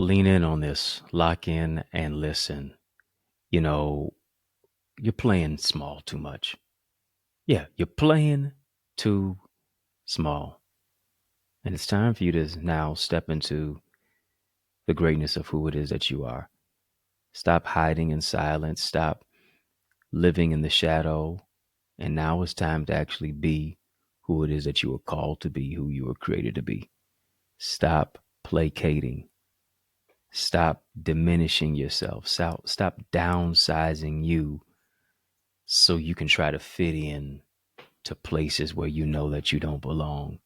Lean in on this, lock in and listen. You know, you're playing small too much. Yeah, you're playing too small. And it's time for you to now step into the greatness of who it is that you are. Stop hiding in silence. Stop living in the shadow. And now it's time to actually be who it is that you were called to be, who you were created to be. Stop placating. Stop diminishing yourself. Stop downsizing you so you can try to fit in to places where you know that you don't belong.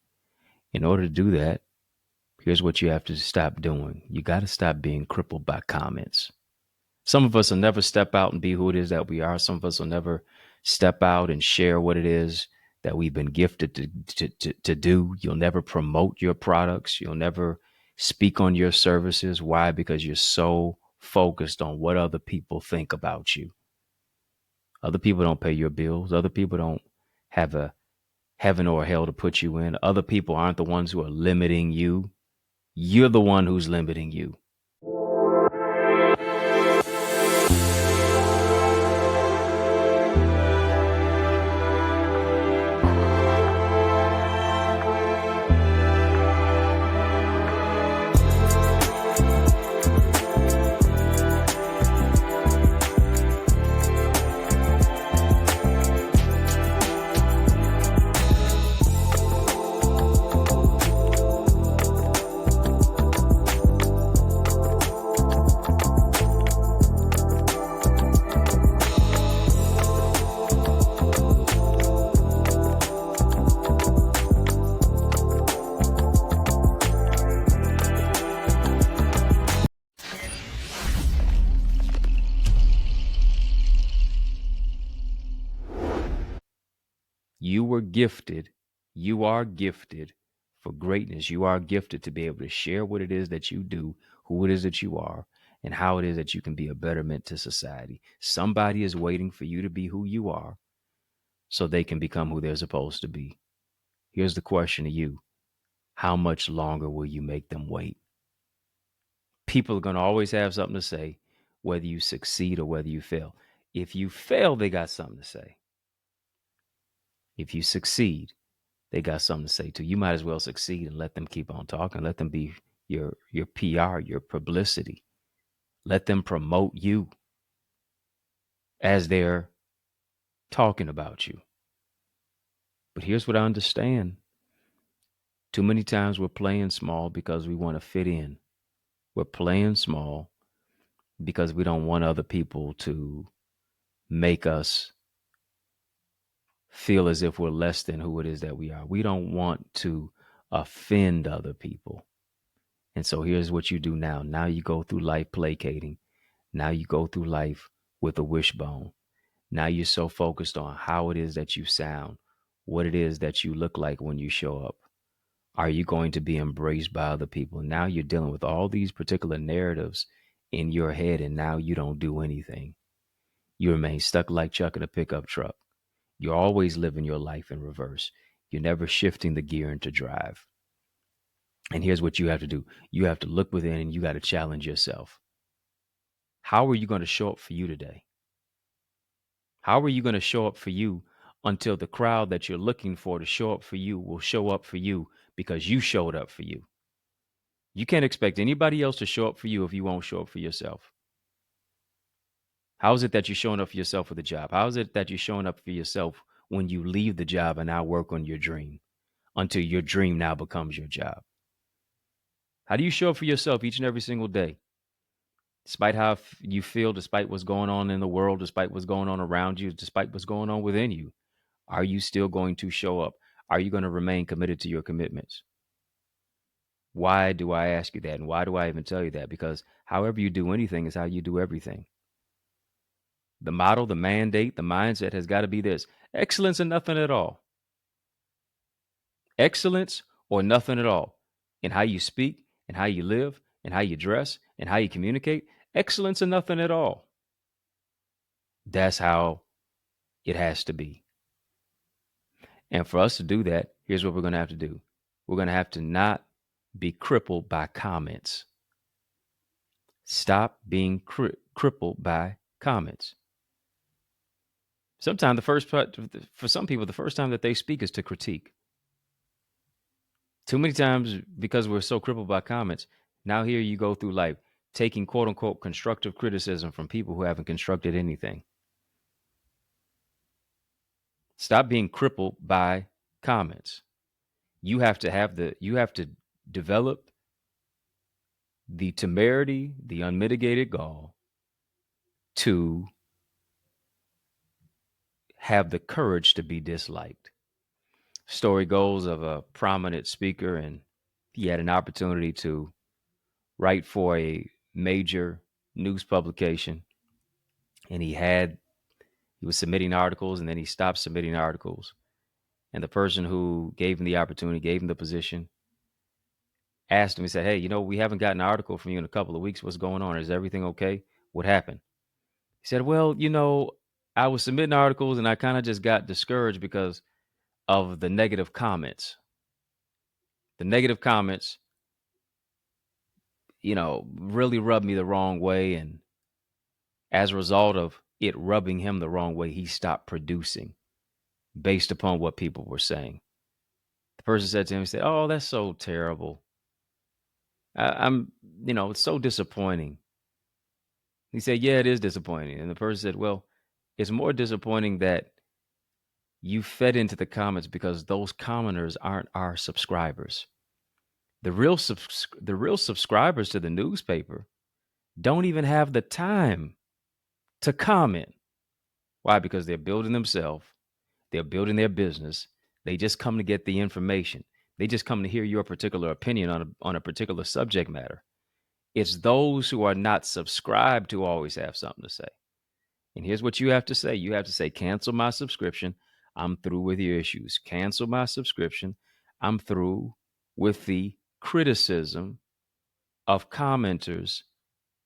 In order to do that, here's what you have to stop doing. You got to stop being crippled by comments. Some of us will never step out and be who it is that we are. Some of us will never step out and share what it is that we've been gifted to do. You'll never promote your products. You'll never speak on your services. Why? Because you're so focused on what other people think about you. Other people don't pay your bills. Other people don't have a heaven or hell to put you in. Other people aren't the ones who are limiting you. You're the one who's limiting you. You were gifted. You are gifted for greatness. You are gifted to be able to share what it is that you do, who it is that you are, and how it is that you can be a betterment to society. Somebody is waiting for you to be who you are so they can become who they're supposed to be. Here's the question to you. How much longer will you make them wait? People are going to always have something to say, whether you succeed or whether you fail. If you fail, they got something to say. If you succeed, they got something to say too. You might as well succeed and let them keep on talking. Let them be your PR, your publicity. Let them promote you as they're talking about you. But here's what I understand. Too many times we're playing small because we want to fit in. We're playing small because we don't want other people to make us feel as if we're less than who it is that we are. We don't want to offend other people. And so here's what you do now. Now you go through life placating. Now you go through life with a wishbone. Now you're so focused on how it is that you sound, what it is that you look like when you show up. Are you going to be embraced by other people? Now you're dealing with all these particular narratives in your head, and now you don't do anything. You remain stuck like Chuck in a pickup truck. You're always living your life in reverse. You're never shifting the gear into drive. And here's what you have to do. You have to look within and you got to challenge yourself. How are you going to show up for you today? How are you going to show up for you until the crowd that you're looking for to show up for you will show up for you because you showed up for you? You can't expect anybody else to show up for you if you won't show up for yourself. How is it that you're showing up for yourself for the job? How is it that you're showing up for yourself when you leave the job and now work on your dream until your dream now becomes your job? How do you show up for yourself each and every single day? Despite how you feel, despite what's going on in the world, despite what's going on around you, despite what's going on within you, are you still going to show up? Are you going to remain committed to your commitments? Why do I ask you that? And why do I even tell you that? Because however you do anything is how you do everything. The model, the mandate, the mindset has got to be this: excellence and nothing at all. Excellence or nothing at all in how you speak and how you live and how you dress and how you communicate. Excellence and nothing at all. That's how it has to be. And for us to do that, here's what we're going to have to do. We're going to have to not be crippled by comments. Stop being crippled by comments. Sometimes for some people, the first time that they speak is to critique. Too many times, because we're so crippled by comments, now here you go through life taking quote unquote constructive criticism from people who haven't constructed anything. Stop being crippled by comments. You have to develop the temerity, the unmitigated gall to have the courage to be disliked. Story goes of a prominent speaker, and he had an opportunity to write for a major news publication, and he was submitting articles, and then he stopped submitting articles. And the person who gave him the opportunity, gave him the position, asked him, he said, "Hey, we haven't gotten an article from you in a couple of weeks. What's going on? Is everything okay? What happened?" He said, "Well, I was submitting articles and I kind of just got discouraged because of the negative comments. The negative comments, really rubbed me the wrong way. And as a result of it rubbing him the wrong way, he stopped producing based upon what people were saying." The person said to him, he said, "Oh, that's so terrible. It's so disappointing." He said, "Yeah, it is disappointing." And the person said, "Well, it's more disappointing that you fed into the comments because those commenters aren't our subscribers. The real subscribers to the newspaper don't even have the time to comment." Why? Because they're building themselves. They're building their business. They just come to get the information. They just come to hear your particular opinion on a particular subject matter. It's those who are not subscribed who always have something to say. And here's what you have to say. You have to say, "Cancel my subscription. I'm through with your issues. Cancel my subscription. I'm through with the criticism of commenters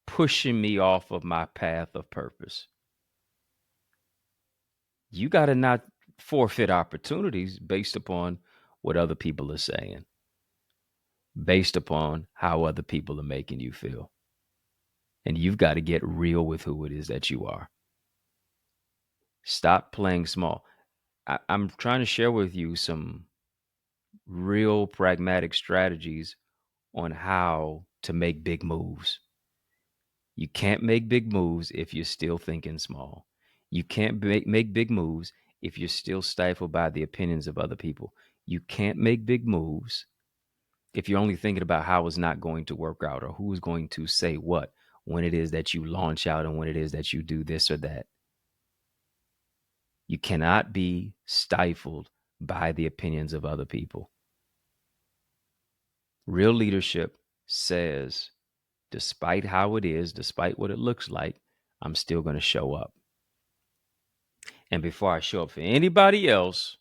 pushing me off of my path of purpose." You got to not forfeit opportunities based upon what other people are saying, based upon how other people are making you feel. And you've got to get real with who it is that you are. Stop playing small. I'm trying to share with you some real pragmatic strategies on how to make big moves. You can't make big moves if you're still thinking small. You can't make big moves if you're still stifled by the opinions of other people. You can't make big moves if you're only thinking about how it's not going to work out or who's going to say what when it is that you launch out and when it is that you do this or that. You cannot be stifled by the opinions of other people. Real leadership says, despite how it is, despite what it looks like, I'm still going to show up. And before I show up for anybody else,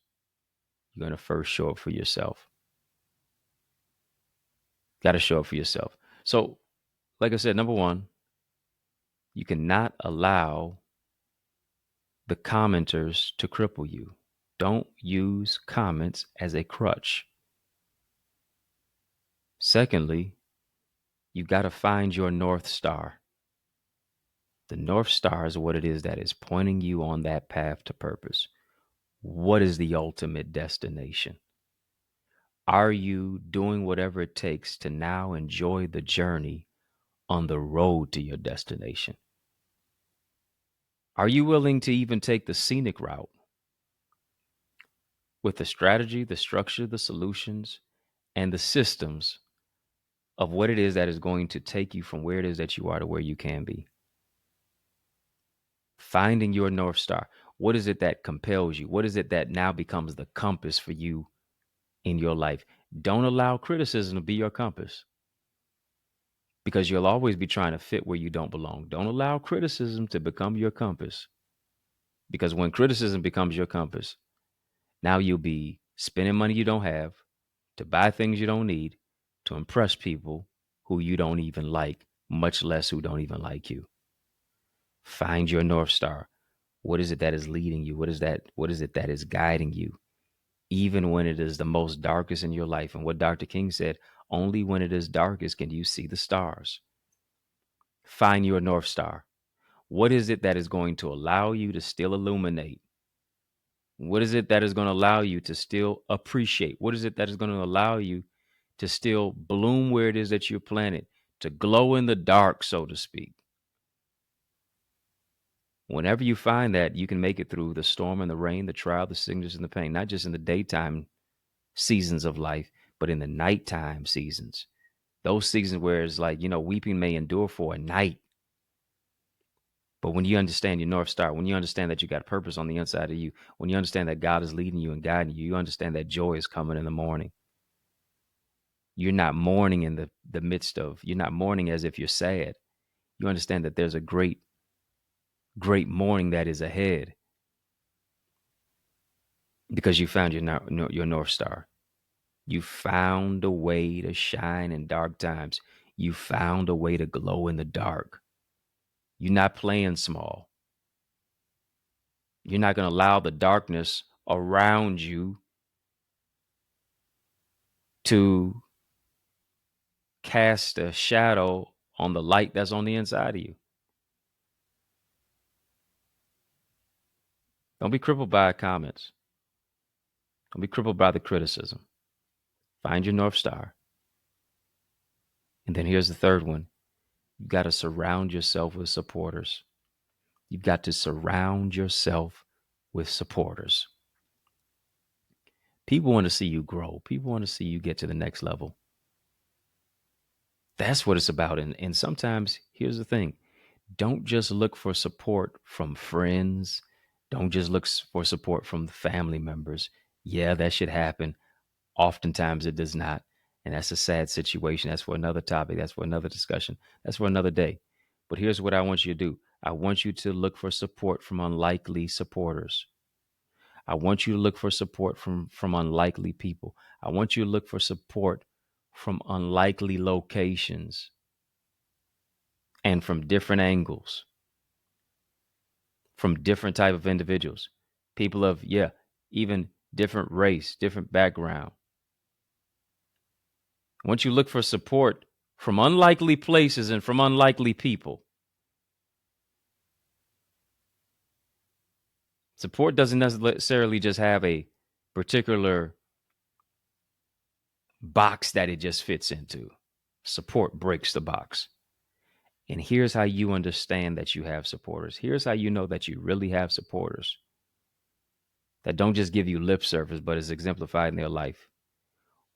you're going to first show up for yourself. Got to show up for yourself. So, like I said, number one, you cannot allow the commenters to cripple you. Don't use comments as a crutch. Secondly, you got to find your North Star. The North Star is what it is that is pointing you on that path to purpose. What is the ultimate destination? Are you doing whatever it takes to now enjoy the journey on the road to your destination? Are you willing to even take the scenic route with the strategy, the structure, the solutions, and the systems of what it is that is going to take you from where it is that you are to where you can be? Finding your North Star. What is it that compels you? What is it that now becomes the compass for you in your life? Don't allow criticism to be your compass, because you'll always be trying to fit where you don't belong. Don't allow criticism to become your compass, because when criticism becomes your compass, now you'll be spending money you don't have to buy things you don't need to impress people who you don't even like, much less who don't even like you. Find your North Star. What is it that is leading you? What is it that is guiding you? Even when it is the most darkest in your life. And what Dr. King said, only when it is darkest can you see the stars. Find your North Star. What is it that is going to allow you to still illuminate? What is it that is going to allow you to still appreciate? What is it that is going to allow you to still bloom where it is that you're planted, to glow in the dark, so to speak? Whenever you find that, you can make it through the storm and the rain, the trial, the sickness, and the pain, not just in the daytime seasons of life, but in the nighttime seasons. Those seasons where it's like, weeping may endure for a night. But when you understand your North Star, when you understand that you got purpose on the inside of you, when you understand that God is leading you and guiding you, you understand that joy is coming in the morning. You're not mourning in the midst of, you're not mourning as if you're sad. You understand that there's a great, great morning that is ahead because you found your North Star. You found a way to shine in dark times. You found a way to glow in the dark. You're not playing small. You're not going to allow the darkness around you to cast a shadow on the light that's on the inside of you. Don't be crippled by comments. Don't be crippled by the criticism. Find your North Star. And then here's the third one. You've got to surround yourself with supporters. You've got to surround yourself with supporters. People want to see you grow. People want to see you get to the next level. That's what it's about. And sometimes, here's the thing. Don't just look for support from friends. Don't just look for support from family members. Yeah, that should happen. Oftentimes it does not. And that's a sad situation. That's for another topic. That's for another discussion. That's for another day. But here's what I want you to do. I want you to look for support from unlikely supporters. I want you to look for support from unlikely people. I want you to look for support from unlikely locations and from different angles, from different type of individuals, people of, even different race, different background. Once you look for support from unlikely places and from unlikely people, support doesn't necessarily just have a particular box that it just fits into. Support breaks the box. And here's how you understand that you have supporters. Here's how you know that you really have supporters that don't just give you lip service, but is exemplified in their life.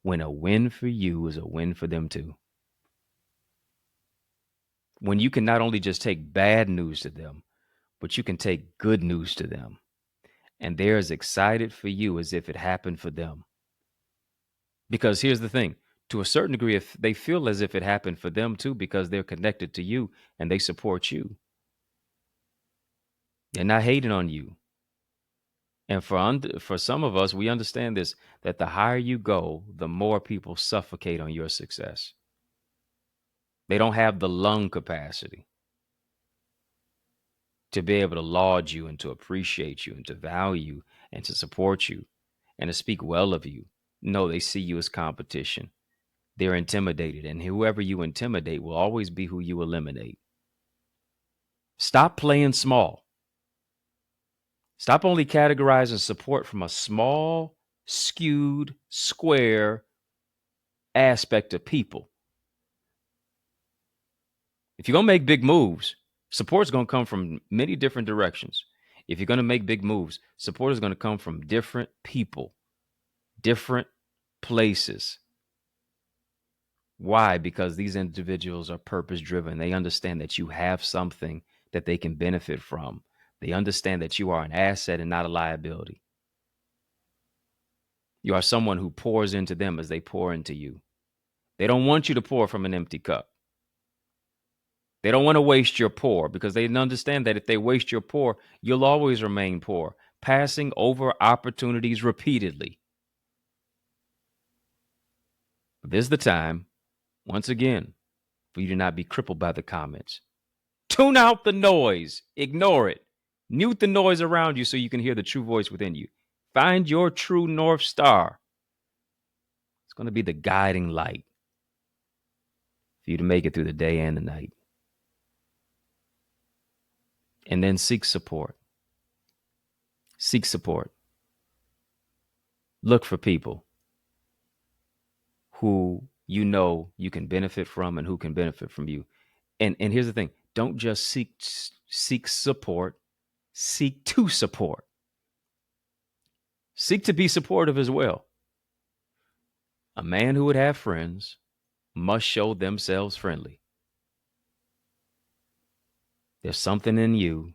When a win for you is a win for them too. When you can not only just take bad news to them, but you can take good news to them. And they're as excited for you as if it happened for them. Because here's the thing, to a certain degree, if they feel as if it happened for them too, because they're connected to you and they support you. They're not hating on you. And for some of us, we understand this, that the higher you go, the more people suffocate on your success. They don't have the lung capacity to be able to laud you and to appreciate you and to value and to support you and to speak well of you. No, they see you as competition. They're intimidated, and whoever you intimidate will always be who you eliminate. Stop playing small. Stop only categorizing support from a small, skewed, square aspect of people. If you're going to make big moves, support's going to come from many different directions. If you're going to make big moves, support is going to come from different people, different places. Why? Because these individuals are purpose driven. They understand that you have something that they can benefit from. They understand that you are an asset and not a liability. You are someone who pours into them as they pour into you. They don't want you to pour from an empty cup. They don't want to waste your pour because they understand that if they waste your pour, you'll always remain poor, passing over opportunities repeatedly. But this is the time, once again, for you to not be crippled by the comments. Tune out the noise. Ignore it. Mute the noise around you so you can hear the true voice within you. Find your true North Star. It's going to be the guiding light for you to make it through the day and the night. And then seek support. Seek support. Look for people who you know you can benefit from and who can benefit from you. And here's the thing, don't just seek support, seek to support. Seek to be supportive as well. A man who would have friends must show themselves friendly. There's something in you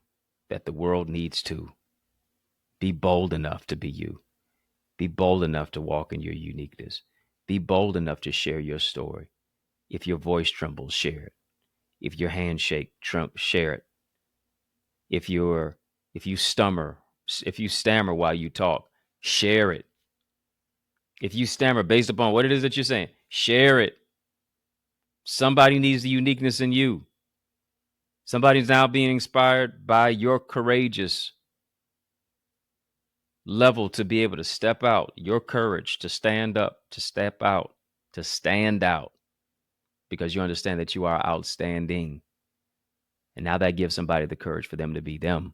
that the world needs to. Be bold enough to be you. Be bold enough to walk in your uniqueness. Be bold enough to share your story. If your voice trembles, share it. If your hand shake, share it. If you stammer while you talk, share it. If you stammer based upon what it is that you're saying, share it. Somebody needs the uniqueness in you. Somebody's now being inspired by your courageous level to be able to step out, your courage to stand up, to step out, to stand out, because you understand that you are outstanding. And now that gives somebody the courage for them to be them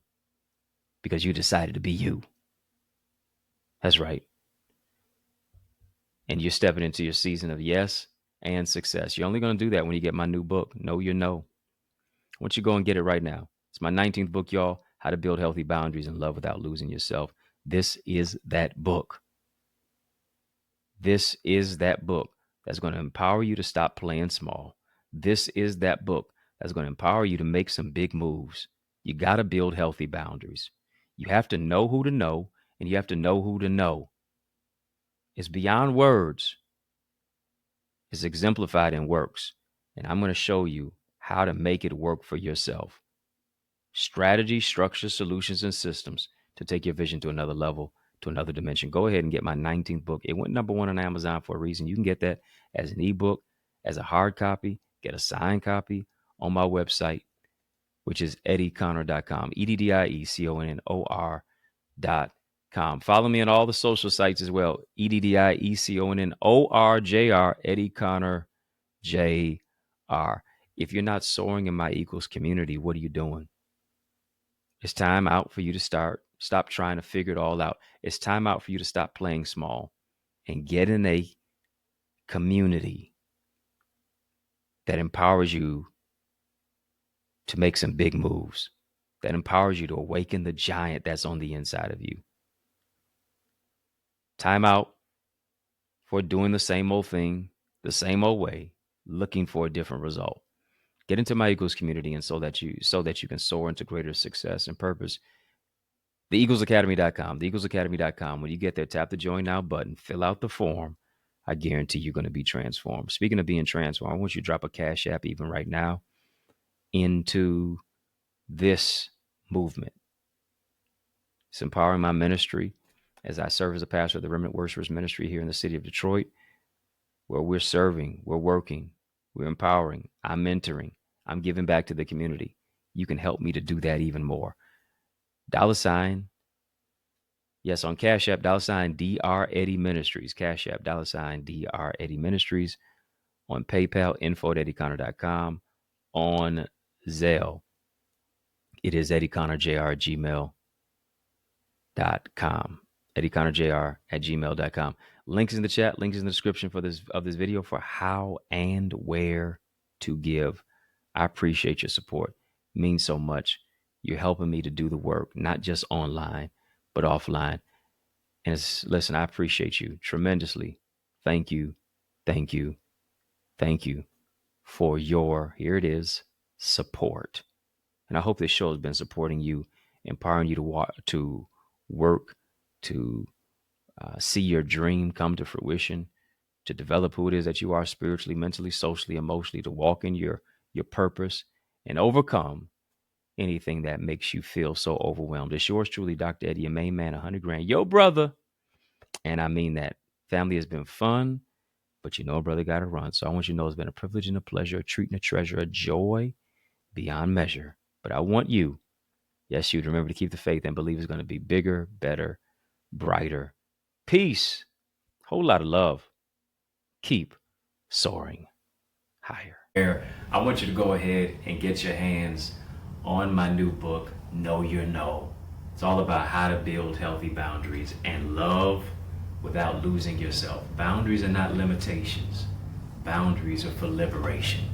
because you decided to be you. That's right. And you're stepping into your season of yes and success. You're only going to do that when you get my new book, Know Your No. I want you to go and get it right now. It's my 19th book, y'all, How to Build Healthy Boundaries and Love Without Losing Yourself. This is that book. This is that book that's going to empower you to stop playing small. This is that book that's going to empower you to make some big moves. You got to build healthy boundaries. You have to know who to know, and you have to know who to know. It's beyond words. It's exemplified in works. And I'm going to show you how to make it work for yourself. Strategy, structure, solutions, and systems to take your vision to another level, to another dimension. Go ahead and get my 19th book. It went number 1 on Amazon for a reason. You can get that as an ebook, as a hard copy, get a signed copy on my website, which is EddieConnor.com, EddieConnor.com. Follow me on all the social sites as well, EddieConnor, Eddie Connor JR. If you're not soaring in my equals community, what are you doing? It's time out for you to stop trying to figure it all out. It's time out for you to stop playing small and get in a community that empowers you to make some big moves, that empowers you to awaken the giant that's on the inside of you. Time out for doing the same old thing, the same old way, looking for a different result. Get into my Eagles community, and so that you can soar into greater success and purpose. TheEaglesAcademy.com. TheEaglesAcademy.com. When you get there, tap the Join Now button, fill out the form. I guarantee you're going to be transformed. Speaking of being transformed, I want you to drop a Cash App even right now into this movement. It's empowering my ministry as I serve as a pastor of the Remnant Worshipers Ministry here in the city of Detroit, where we're serving, we're working, we're empowering, I'm mentoring, I'm giving back to the community. You can help me to do that even more. $, yes, on Cash App, $Dr. Eddie Ministries. Cash App, $Dr. Eddie Ministries. On PayPal, info@EddieConnor.com. On Zelle, it is EddieConnorJr@gmail.com. EddieConnorJr@gmail.com. Links in the chat, links in the description for this video for how and where to give. I appreciate your support. It means so much. You're helping me to do the work, not just online, but offline. And listen, I appreciate you tremendously. Thank you, thank you, thank you for your, here it is, support. And I hope this show has been supporting you, empowering you to work, to see your dream come to fruition, to develop who it is that you are spiritually, mentally, socially, emotionally, to walk in your purpose and overcome anything that makes you feel so overwhelmed. It's yours truly, Dr. Eddie, your main man, 100 grand, yo brother. And I mean that. Family has been fun, but you know a brother got to run. So I want you to know it's been a privilege and a pleasure, a treat and a treasure, a joy beyond measure. But I want you, yes, you to remember to keep the faith and believe it's going to be bigger, better, brighter. Peace. Whole lot of love. Keep soaring higher. I want you to go ahead and get your hands on my new book, know your no. It's all about how to build healthy boundaries and love without losing yourself. Boundaries are not limitations. Boundaries are for liberation.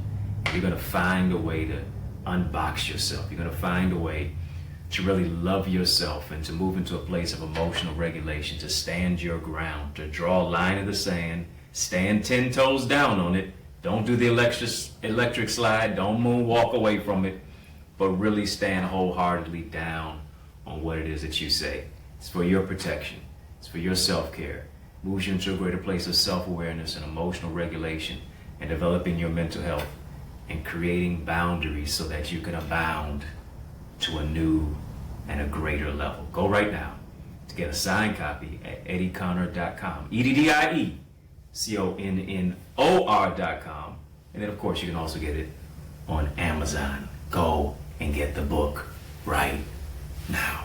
You're going to find a way to unbox yourself. You're going to find a way to really love yourself and to move into a place of emotional regulation, to stand your ground, to draw a line in the sand, stand 10 toes down on it. Don't do the electric slide. Don't moonwalk away from it, but really stand wholeheartedly down on what it is that you say. It's for your protection. It's for your self-care. Moves you into a greater place of self-awareness and emotional regulation, and developing your mental health and creating boundaries so that you can abound to a new and a greater level. Go right now to get a signed copy at EddieConnor.com. EddieConnor.com. And then, of course, you can also get it on Amazon. Go and get the book right now.